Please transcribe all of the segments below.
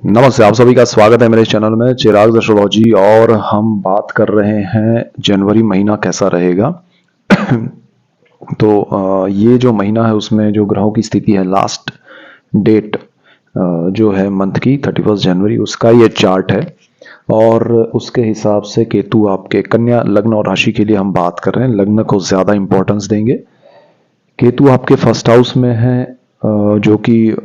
नमस्ते, आप सभी का स्वागत है मेरे चैनल में चिराग एस्ट्रोलॉजी। और हम बात कर रहे हैं जनवरी महीना कैसा रहेगा। तो ये जो महीना है उसमें जो ग्रहों की स्थिति है, लास्ट डेट जो है मंथ की 31 जनवरी, उसका ये चार्ट है। और उसके हिसाब से केतु आपके कन्या लग्न और राशि के लिए हम बात कर रहे हैं। लग्न को ज़्यादा इंपॉर्टेंस देंगे। केतु आपके फर्स्ट हाउस में है, जो कि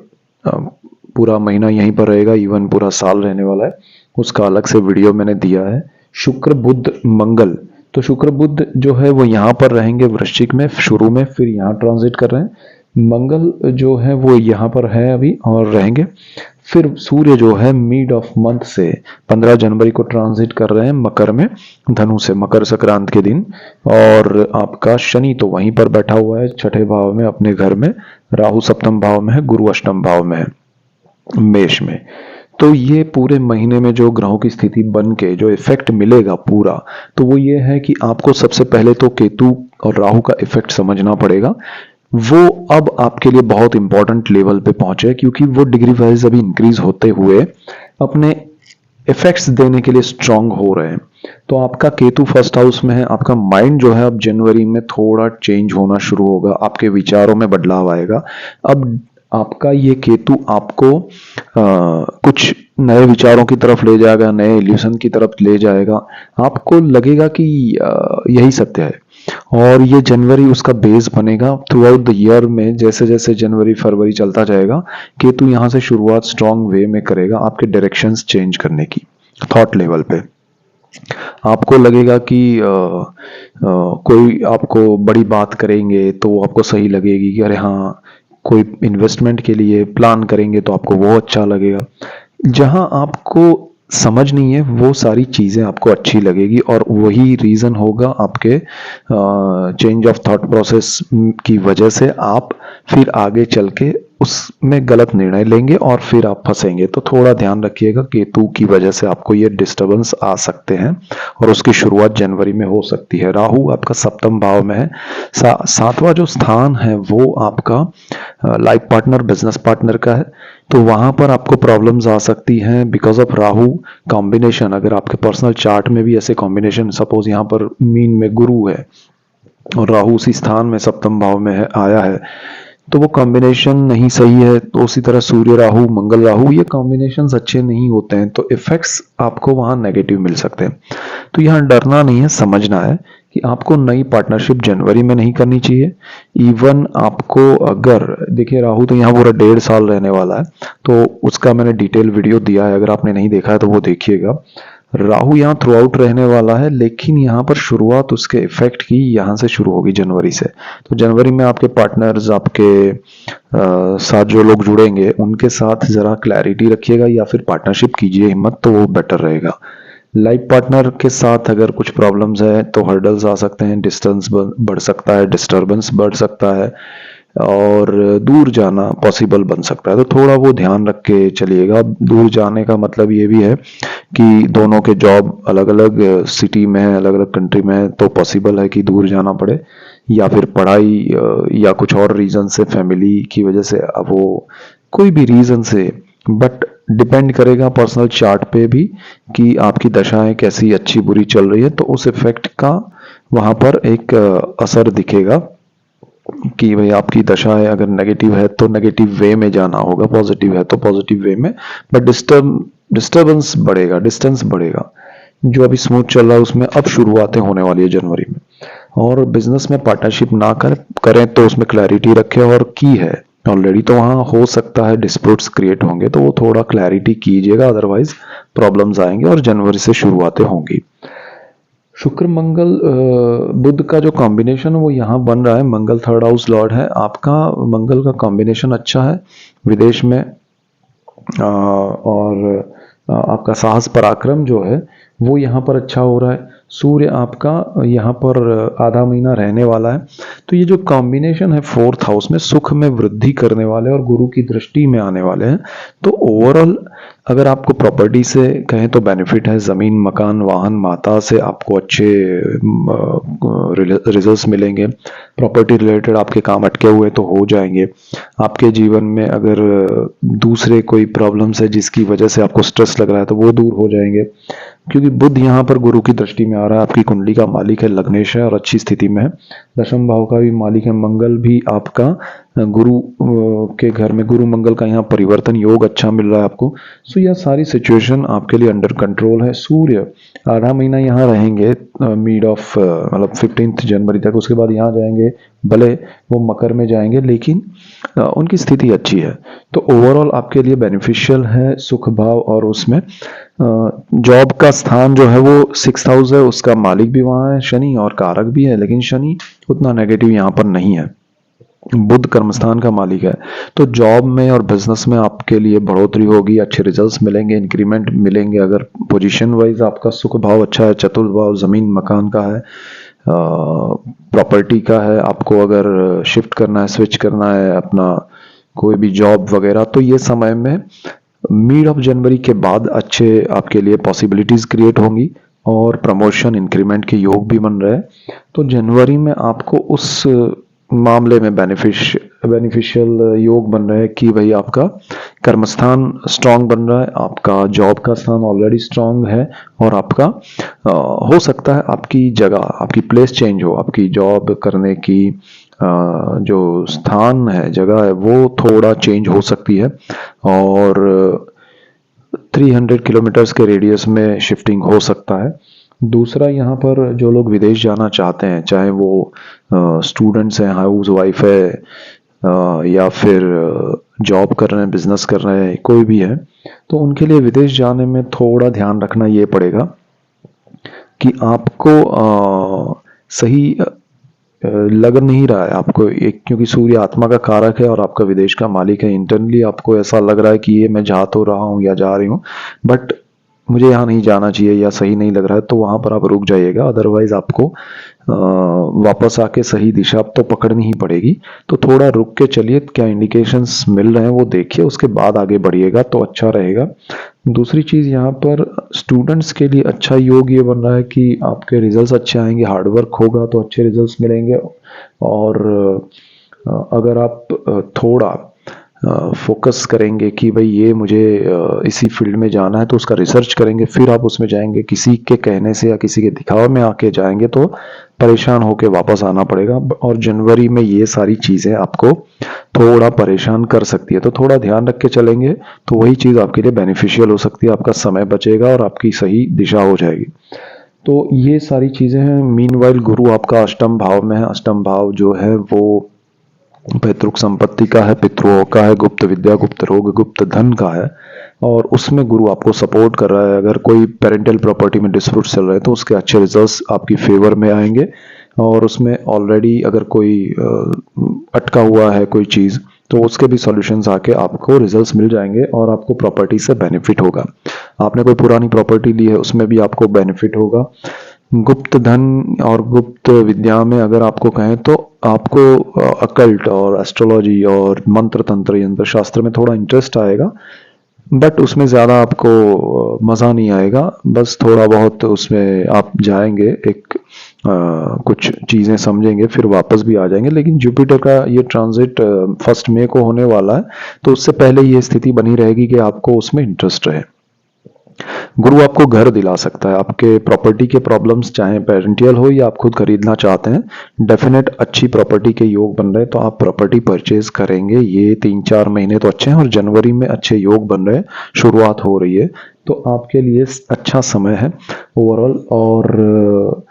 पूरा महीना यहीं पर रहेगा, इवन पूरा साल रहने वाला है। उसका अलग से वीडियो मैंने दिया है। शुक्र बुध मंगल, तो शुक्र बुध जो है वो यहाँ पर रहेंगे वृश्चिक में शुरू में, फिर यहाँ ट्रांजिट कर रहे हैं। मंगल जो है वो यहाँ पर है अभी और रहेंगे। फिर सूर्य जो है मिड ऑफ मंथ से 15 जनवरी को ट्रांजिट कर रहे हैं मकर में, धनु से, मकर संक्रांत के दिन। और आपका शनि तो वहीं पर बैठा हुआ है छठे भाव में अपने घर में, राहु सप्तम भाव में है, गुरु अष्टम भाव में है मेष में। तो ये पूरे महीने में जो ग्रहों की स्थिति बन के जो इफेक्ट मिलेगा पूरा, तो वो ये है कि आपको सबसे पहले तो केतु और राहु का इफेक्ट समझना पड़ेगा। वो अब आपके लिए बहुत इंपॉर्टेंट लेवल पे पहुंचे, क्योंकि वो डिग्री वाइज अभी इंक्रीज होते हुए अपने इफेक्ट्स देने के लिए स्ट्रांग हो रहे हैं। तो आपका केतु फर्स्ट हाउस में है। आपका माइंड जो है अब जनवरी में थोड़ा चेंज होना शुरू होगा, आपके विचारों में बदलाव आएगा। अब आपका ये केतु आपको कुछ नए विचारों की तरफ ले जाएगा, नए इल्यूशन की तरफ ले जाएगा। आपको लगेगा कि यही सत्य है। और ये जनवरी उसका बेस बनेगा थ्रू आउट द ईयर में। जैसे जैसे जनवरी फरवरी चलता जाएगा, केतु यहाँ से शुरुआत स्ट्रांग वे में करेगा आपके डायरेक्शंस चेंज करने की, थॉट लेवल पे। आपको लगेगा कि कोई आपको बड़ी बात करेंगे तो आपको सही लगेगी कि अरे हाँ, कोई इन्वेस्टमेंट के लिए प्लान करेंगे तो आपको वो अच्छा लगेगा। जहां आपको समझ नहीं है वो सारी चीजें आपको अच्छी लगेगी, और वही रीजन होगा आपके चेंज ऑफ थॉट प्रोसेस की वजह से आप फिर आगे चल के उसमें गलत निर्णय लेंगे और फिर आप फंसेंगे। तो थोड़ा ध्यान रखिएगा, केतु की वजह से आपको ये डिस्टरबेंस आ सकते हैं और उसकी शुरुआत जनवरी में हो सकती है। राहु आपका सप्तम भाव में है। सातवां जो स्थान है वो आपका लाइफ पार्टनर, बिजनेस पार्टनर का है। तो वहां पर आपको प्रॉब्लम्स आ सकती हैं बिकॉज ऑफ राहु कॉम्बिनेशन। अगर आपके पर्सनल चार्ट में भी ऐसे कॉम्बिनेशन, सपोज यहाँ पर मीन में गुरु है और राहु उसी स्थान में सप्तम भाव में है, आया है, तो वो कॉम्बिनेशन नहीं सही है। तो उसी तरह सूर्य राहु, मंगल राहु, ये कॉम्बिनेशंस अच्छे नहीं होते हैं, तो इफेक्ट्स आपको वहां नेगेटिव मिल सकते हैं। तो यहाँ डरना नहीं है, समझना है कि आपको नई पार्टनरशिप जनवरी में नहीं करनी चाहिए। इवन आपको अगर, देखिए राहु तो यहाँ पूरा 1.5 साल रहने वाला है, तो उसका मैंने डिटेल वीडियो दिया है, अगर आपने नहीं देखा है तो वो देखिएगा। राहु यहाँ थ्रू आउट रहने वाला है, लेकिन यहाँ पर शुरुआत उसके इफेक्ट की यहाँ से शुरू होगी जनवरी से। तो जनवरी में आपके पार्टनर्स, आपके साथ जो लोग जुड़ेंगे उनके साथ जरा क्लैरिटी रखिएगा, या फिर पार्टनरशिप कीजिए हिम्मत, तो वो बेटर रहेगा। लाइफ पार्टनर के साथ अगर कुछ प्रॉब्लम्स है तो हर्डल्स आ सकते हैं, डिस्टेंस बढ़ सकता है, डिस्टरबेंस बढ़ सकता है, और दूर जाना पॉसिबल बन सकता है। तो थोड़ा वो ध्यान रख के चलिएगा। दूर जाने का मतलब ये भी है कि दोनों के जॉब अलग अलग सिटी में है, अलग अलग कंट्री में है, तो पॉसिबल है कि दूर जाना पड़े, या फिर पढ़ाई या कुछ और रीजन से, फैमिली की वजह से, अब वो कोई भी रीजन से। बट डिपेंड करेगा पर्सनल चार्ट पे भी कि आपकी दशाएं कैसी, अच्छी बुरी चल रही है, तो उस इफेक्ट का वहां पर एक असर दिखेगा कि भाई आपकी दशा है अगर नेगेटिव है तो नेगेटिव वे में जाना होगा, पॉजिटिव है तो पॉजिटिव वे में। बट डिस्टर्बेंस बढ़ेगा, डिस्टेंस बढ़ेगा। जो अभी स्मूथ चल रहा है उसमें अब शुरुआतें होने वाली है जनवरी में। और बिजनेस में पार्टनरशिप ना करें तो उसमें क्लैरिटी रखें, और की है ऑलरेडी तो वहाँ हो सकता है डिस्प्यूट्स क्रिएट होंगे, तो वो थोड़ा क्लैरिटी कीजिएगा, अदरवाइज प्रॉब्लम्स आएंगे और जनवरी से शुरुआतें होंगी। शुक्र मंगल बुध का जो कॉम्बिनेशन वो यहाँ बन रहा है, मंगल थर्ड हाउस लॉर्ड है आपका। मंगल का कॉम्बिनेशन अच्छा है विदेश में। और आपका साहस पराक्रम जो है वो यहाँ पर अच्छा हो रहा है। सूर्य आपका यहाँ पर आधा महीना रहने वाला है। तो ये जो कॉम्बिनेशन है फोर्थ हाउस में, सुख में वृद्धि करने वाले और गुरु की दृष्टि में आने वाले हैं। तो ओवरऑल अगर आपको प्रॉपर्टी से कहें तो बेनिफिट है, ज़मीन, मकान, वाहन, माता से आपको अच्छे रिजल्ट्स मिलेंगे। प्रॉपर्टी रिलेटेड आपके काम अटके हुए तो हो जाएंगे। आपके जीवन में अगर दूसरे कोई प्रॉब्लम्स है जिसकी वजह से आपको स्ट्रेस लग रहा है तो वो दूर हो जाएंगे, क्योंकि बुध यहाँ पर गुरु की दृष्टि में आ रहा है। आपकी कुंडली का मालिक है लग्नेश है और अच्छी स्थिति में है। दशम भाव का भी मालिक है मंगल, भी आपका गुरु के घर में, गुरु मंगल का यहाँ परिवर्तन योग अच्छा मिल रहा है आपको। सो यह सारी सिचुएशन आपके लिए अंडर कंट्रोल है। सूर्य आधा महीना यहाँ रहेंगे, मिड ऑफ मतलब 15 जनवरी तक, उसके बाद यहाँ जाएंगे, भले वो मकर में जाएंगे लेकिन उनकी स्थिति अच्छी है। तो ओवरऑल आपके लिए बेनिफिशियल है सुख भाव, और उसमें जॉब का स्थान जो है वो 6th हाउस है, उसका मालिक भी वहाँ है शनि और कारक भी है, लेकिन शनि उतना नेगेटिव यहाँ पर नहीं है। बुध कर्मस्थान का मालिक है, तो जॉब में और बिजनेस में आपके लिए बढ़ोतरी होगी, अच्छे रिजल्ट्स मिलेंगे, इंक्रीमेंट मिलेंगे। अगर पोजीशन वाइज आपका सुख भाव अच्छा है, चतुर्थ भाव जमीन मकान का है, प्रॉपर्टी का है, आपको अगर शिफ्ट करना है, स्विच करना है अपना कोई भी जॉब वगैरह, तो ये समय में मिड ऑफ जनवरी के बाद अच्छे आपके लिए पॉसिबिलिटीज क्रिएट होंगी और प्रमोशन इंक्रीमेंट के योग भी बन रहे हैं। तो जनवरी में आपको उस मामले में बेनिफिशियल योग बन रहे हैं कि भाई आपका कर्मस्थान स्ट्रांग बन रहा है, आपका जॉब का स्थान ऑलरेडी स्ट्रांग है, और आपका हो सकता है आपकी जगह, आपकी प्लेस चेंज हो, आपकी जॉब करने की जो स्थान है, जगह है, वो थोड़ा चेंज हो सकती है, और 300 किलोमीटर्स के रेडियस में शिफ्टिंग हो सकता है। दूसरा, यहाँ पर जो लोग विदेश जाना चाहते हैं, चाहे वो स्टूडेंट्स हैं, हाउस वाइफ है, या फिर जॉब कर रहे हैं, बिजनेस कर रहे हैं, कोई भी है, तो उनके लिए विदेश जाने में थोड़ा ध्यान रखना ये पड़ेगा कि आपको सही लग नहीं रहा है आपको एक, क्योंकि सूर्य आत्मा का कारक है और आपका विदेश का मालिक है। इंटरनली आपको ऐसा लग रहा है कि ये मैं जा तो रहा हूँ या जा रही हूँ, बट मुझे यहाँ नहीं जाना चाहिए या सही नहीं लग रहा है, तो वहां पर आप रुक जाइएगा। अदरवाइज आपको वापस आके सही दिशा तो पकड़नी ही पड़ेगी। तो थोड़ा रुक के चलिए, क्या इंडिकेशंस मिल रहे हैं वो देखिए, उसके बाद आगे बढ़िएगा तो अच्छा रहेगा। दूसरी चीज, यहाँ पर स्टूडेंट्स के लिए अच्छा योग ये बन रहा है कि आपके रिजल्ट्स अच्छे आएंगे, हार्डवर्क होगा तो अच्छे रिजल्ट्स मिलेंगे। और अगर आप थोड़ा फोकस करेंगे कि भाई ये मुझे इसी फील्ड में जाना है, तो उसका रिसर्च करेंगे, फिर आप उसमें जाएंगे। किसी के कहने से या किसी के दिखावे में आके जाएंगे तो परेशान होके वापस आना पड़ेगा, और जनवरी में ये सारी चीजें आपको थोड़ा परेशान कर सकती है। तो थोड़ा ध्यान रख के चलेंगे तो वही चीज आपके लिए बेनिफिशियल हो सकती है, आपका समय बचेगा और आपकी सही दिशा हो जाएगी। तो ये सारी चीजें हैं। मीनवाइल गुरु आपका अष्टम भाव में है। अष्टम भाव जो है वो पैतृक संपत्ति का है, पितरों का है, गुप्त विद्या, गुप्त रोग, गुप्त धन का है, और उसमें गुरु आपको सपोर्ट कर रहा है। अगर कोई पेरेंटल प्रॉपर्टी में डिस्प्यूट चल रहे हैं तो उसके अच्छे रिजल्ट्स आपकी फेवर में आएंगे, और उसमें ऑलरेडी अगर कोई अटका हुआ है कोई चीज, तो उसके भी सॉल्यूशंस आके आपको रिजल्ट्स मिल जाएंगे और आपको प्रॉपर्टी से बेनिफिट होगा। आपने कोई पुरानी प्रॉपर्टी ली है उसमें भी आपको बेनिफिट होगा। गुप्त धन और गुप्त विद्या में अगर आपको कहें तो आपको अकल्ट और एस्ट्रोलॉजी और मंत्र तंत्र यंत्र शास्त्र में थोड़ा इंटरेस्ट आएगा, बट उसमें ज़्यादा आपको मज़ा नहीं आएगा। बस थोड़ा बहुत उसमें आप जाएंगे, एक कुछ चीज़ें समझेंगे, फिर वापस भी आ जाएंगे। लेकिन जुपिटर का ये ट्रांजिट 1 मई को होने वाला है, तो उससे पहले ये स्थिति बनी रहेगी कि आपको उसमें इंटरेस्ट रहे। गुरु आपको घर दिला सकता है। आपके प्रॉपर्टी के प्रॉब्लम्स, चाहे पेरेंटियल हो या आप खुद खरीदना चाहते हैं, डेफिनेट अच्छी प्रॉपर्टी के योग बन रहे हैं तो आप प्रॉपर्टी परचेज करेंगे। ये 3-4 महीने तो अच्छे हैं, और जनवरी में अच्छे योग बन रहे हैं, शुरुआत हो रही है, तो आपके लिए अच्छा समय है ओवरऑल। और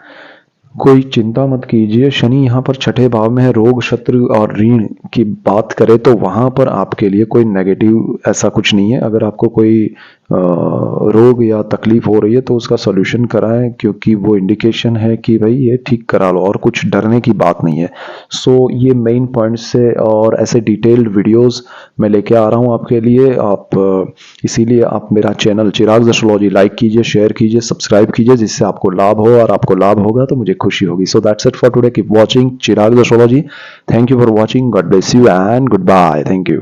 कोई चिंता मत कीजिए। शनि यहाँ पर 6ठे भाव में है। रोग, शत्रु और ऋण की बात करें तो वहां पर आपके लिए कोई नेगेटिव ऐसा कुछ नहीं है। अगर आपको कोई रोग या तकलीफ हो रही है तो उसका सॉल्यूशन कराएं, क्योंकि वो इंडिकेशन है कि भाई ये ठीक करा लो, और कुछ डरने की बात नहीं है। सो ये मेन पॉइंट्स से और ऐसे डिटेल्ड वीडियोस मैं लेके आ रहा हूँ आपके लिए। आप इसीलिए आप मेरा चैनल चिराग एस्ट्रोलॉजी लाइक कीजिए, शेयर कीजिए, सब्सक्राइब कीजिए, जिससे आपको लाभ हो, और आपको लाभ होगा तो मुझे खुशी होगी। So that's it for today. Keep watching Chirag astrology. Thank you for watching. God bless you and goodbye. Thank you.